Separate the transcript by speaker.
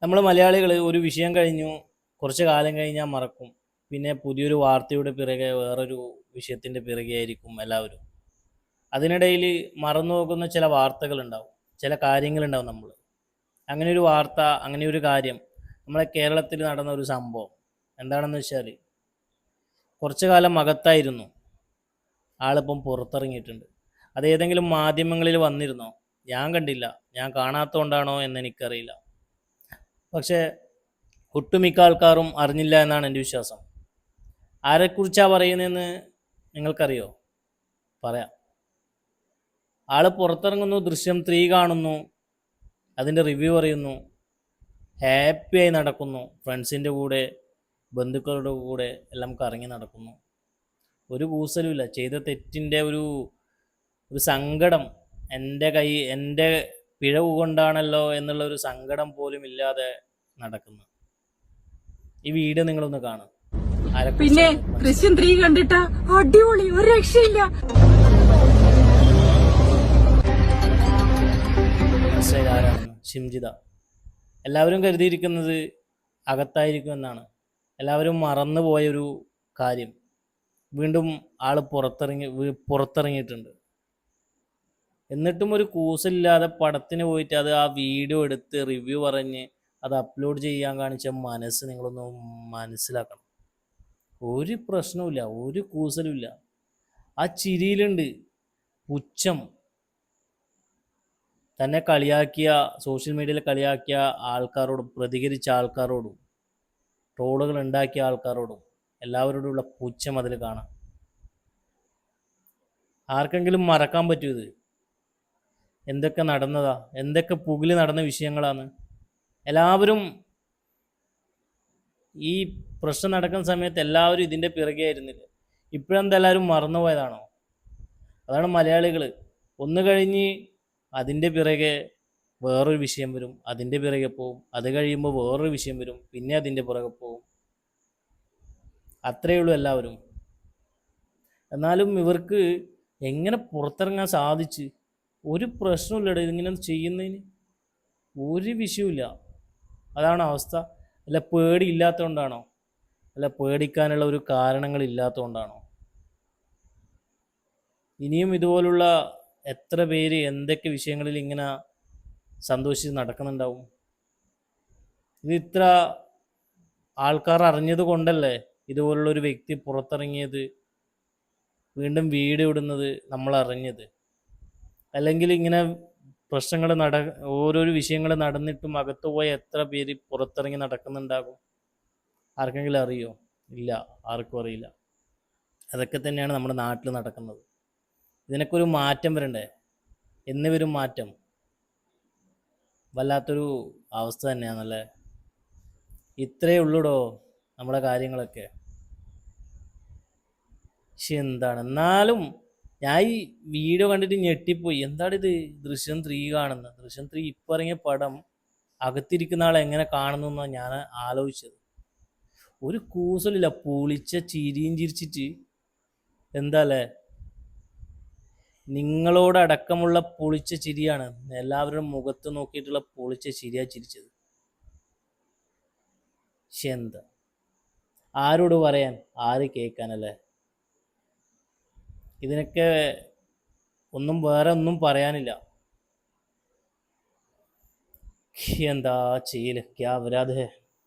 Speaker 1: നമ്മൾ മലയാളികൾ ഒരു വിഷയം കഴിഞ്ഞു കുറച്ച് കാലം കഴിഞ്ഞാൽ മറക്കും. പിന്നെ പുതിയൊരു വാർത്തയുടെ പിറകെ വേറൊരു വിഷയത്തിൻ്റെ പിറകെ ആയിരിക്കും എല്ലാവരും. അതിനിടയിൽ മറന്നു പോകുന്ന ചില വാർത്തകളുണ്ടാവും, ചില കാര്യങ്ങളുണ്ടാവും. അങ്ങനെ ഒരു വാർത്ത, അങ്ങനെ ഒരു കാര്യം നമ്മളെ കേരളത്തിൽ നടന്ന ഒരു സംഭവം എന്താണെന്ന് വെച്ചാൽ, കുറച്ചു കാലം അകത്തായിരുന്നു, ആളിപ്പം പുറത്തിറങ്ങിയിട്ടുണ്ട്. അത് ഏതെങ്കിലും മാധ്യമങ്ങളിൽ വന്നിരുന്നോ? ഞാൻ കണ്ടില്ല. ഞാൻ കാണാത്തതുകൊണ്ടാണോ എന്ന് എനിക്കറിയില്ല. പക്ഷേ ഒട്ടുമിക്ക ആൾക്കാരും അറിഞ്ഞില്ല എന്നാണ് എൻ്റെ വിശ്വാസം. ആരെക്കുറിച്ചാണ് പറയുന്നതെന്ന് നിങ്ങൾക്കറിയോ? പറയാം. ആൾ പുറത്തിറങ്ങുന്നു, ദൃശ്യം 3 കാണുന്നു, അതിൻ്റെ റിവ്യൂ പറയുന്നു, ഹാപ്പിയായി നടക്കുന്നു, ഫ്രണ്ട്സിൻ്റെ കൂടെ ബന്ധുക്കളുടെ കൂടെ എല്ലാം കറങ്ങി നടക്കുന്നു. ഒരു കൂസലുമില്ല. ചെയ്ത തെറ്റിൻ്റെ ഒരു സങ്കടം, എൻ്റെ പിഴവ് കൊണ്ടാണല്ലോ എന്നുള്ള ഒരു സങ്കടം പോലും ഇല്ലാതെ നടക്കുന്നു. ഈ വീഡിയോ നിങ്ങളൊന്ന് കാണും.
Speaker 2: പിന്നെ ദൃശ്യം 3 കണ്ടിട്ടാ അടിപൊളി, ഒരു രക്ഷയില്ല.
Speaker 1: ആരാണെന്ന്? ഷിംജിത. എല്ലാവരും കരുതിയിരിക്കുന്നത് അകത്തായിരിക്കും എന്നാണ്. എല്ലാവരും മറന്നുപോയൊരു കാര്യം വീണ്ടും ആൾ പുറത്തിറങ്ങിയിട്ടുണ്ട്. എന്നിട്ടും ഒരു കൂസലില്ലാതെ പടത്തിന് പോയിട്ട് അത് ആ വീഡിയോ എടുത്ത് റിവ്യൂ പറഞ്ഞ് അത് അപ്ലോഡ് ചെയ്യാൻ കാണിച്ച മനസ്സ് നിങ്ങളൊന്ന് മനസ്സിലാക്കണം. ഒരു പ്രശ്നവുമില്ല, ഒരു കൂസലുമില്ല. ആ ചിരിയിലുണ്ട് പുച്ഛം. തന്നെ കളിയാക്കിയ, സോഷ്യൽ മീഡിയയിൽ കളിയാക്കിയ ആൾക്കാരോടും, പ്രതികരിച്ച ആൾക്കാരോടും, ട്രോളുകൾ ഉണ്ടാക്കിയ ആൾക്കാരോടും എല്ലാവരോടുമുള്ള പുച്ഛം അതിൽ കാണാം. ആർക്കെങ്കിലും മറക്കാൻ പറ്റുമോ ഇത്? എന്തൊക്കെ നടന്നതാ, എന്തൊക്കെ പുകില് നടന്ന വിഷയങ്ങളാണ്. എല്ലാവരും ഈ പ്രശ്നം നടക്കുന്ന സമയത്ത് എല്ലാവരും ഇതിൻ്റെ പിറകെ ആയിരുന്നില്ല. ഇപ്പോഴെന്താ എല്ലാവരും മറന്നുപോയതാണോ? അതാണ് മലയാളികൾ. ഒന്ന് കഴിഞ്ഞ് അതിൻ്റെ പിറകെ വേറൊരു വിഷയം വരും, അതിൻ്റെ പിറകെ പോവും. അത് കഴിയുമ്പോൾ വേറൊരു വിഷയം വരും, പിന്നെ അതിൻ്റെ പുറകെ പോവും. അത്രയേ ഉള്ളൂ എല്ലാവരും. എന്നാലും ഇവർക്ക് എങ്ങനെ പുറത്തിറങ്ങാൻ സാധിച്ച്? ഒരു പ്രശ്നമില്ലട ഇതിങ്ങനെ ചെയ്യുന്നതിന്, ഒരു വിഷയമില്ല. അതാണ് അവസ്ഥ. അല്ല പേടി ഇല്ലാത്തതുകൊണ്ടാണോ? അല്ല പേടിക്കാനുള്ള ഒരു കാരണങ്ങളില്ലാത്തതുകൊണ്ടാണോ? ഇനിയും ഇതുപോലുള്ള എത്ര പേര് എന്തൊക്കെ വിഷയങ്ങളിൽ ഇങ്ങനെ സന്തോഷിച്ച് നടക്കുന്നുണ്ടാവും? ഇത് ഇത്ര ആൾക്കാർ അറിഞ്ഞത് കൊണ്ടല്ലേ ഇതുപോലുള്ളൊരു വ്യക്തി പുറത്തിറങ്ങിയത്, വീണ്ടും വീഡിയോ ഇടുന്നത് നമ്മൾ അറിഞ്ഞത്. അല്ലെങ്കിൽ ഇങ്ങനെ പ്രശ്നങ്ങൾ ഓരോരോ വിഷയങ്ങൾ നടന്നിട്ടും അകത്ത് പോയ എത്ര പേര് പുറത്തിറങ്ങി നടക്കുന്നുണ്ടാകും? ആർക്കെങ്കിലും അറിയോ? ഇല്ല, ആർക്കും അറിയില്ല. അതൊക്കെ തന്നെയാണ് നമ്മുടെ നാട്ടിൽ നടക്കുന്നത്. ഇതിനൊക്കെ ഒരു മാറ്റം വരണ്ടേ? എന്ന് വരും മാറ്റം? വല്ലാത്തൊരു അവസ്ഥ തന്നെയാണല്ലേ. ഇത്രയേ ഉള്ളൂടോ നമ്മുടെ കാര്യങ്ങളൊക്കെ. പക്ഷെ എന്താണ്, എന്നാലും ഞാൻ ഈ വീഡിയോ കണ്ടിട്ട് ഞെട്ടിപ്പോയി. എന്താണിത് ദൃശ്യം 3 കാണുന്നത്? ദൃശ്യം 3 ഇപ്പം ഇറങ്ങിയ പടം അകത്തിരിക്കുന്ന ആൾ എങ്ങനെ കാണുന്നു എന്നാണ് ഞാൻ ആലോചിച്ചത്. ഒരു കൂസലില്ല, പൊളിച്ച ചിരിയും ചിരിച്ചിട്ട്. എന്താ അല്ലേ, നിങ്ങളോടക്കമുള്ള പൊളിച്ച ചിരിയാണ്. എല്ലാവരുടെ മുഖത്ത് നോക്കിയിട്ടുള്ള പൊളിച്ച ചിരിയാ ചിരിച്ചത്. പക്ഷെ എന്താ, ആരോട് പറയാൻ, ആര് കേൾക്കാനല്ലേ? ഇതിനൊക്കെ വേറെ ഒന്നും പറയാനില്ല. എന്താ ചെയ്യല്, ക്യാ വരാതെ.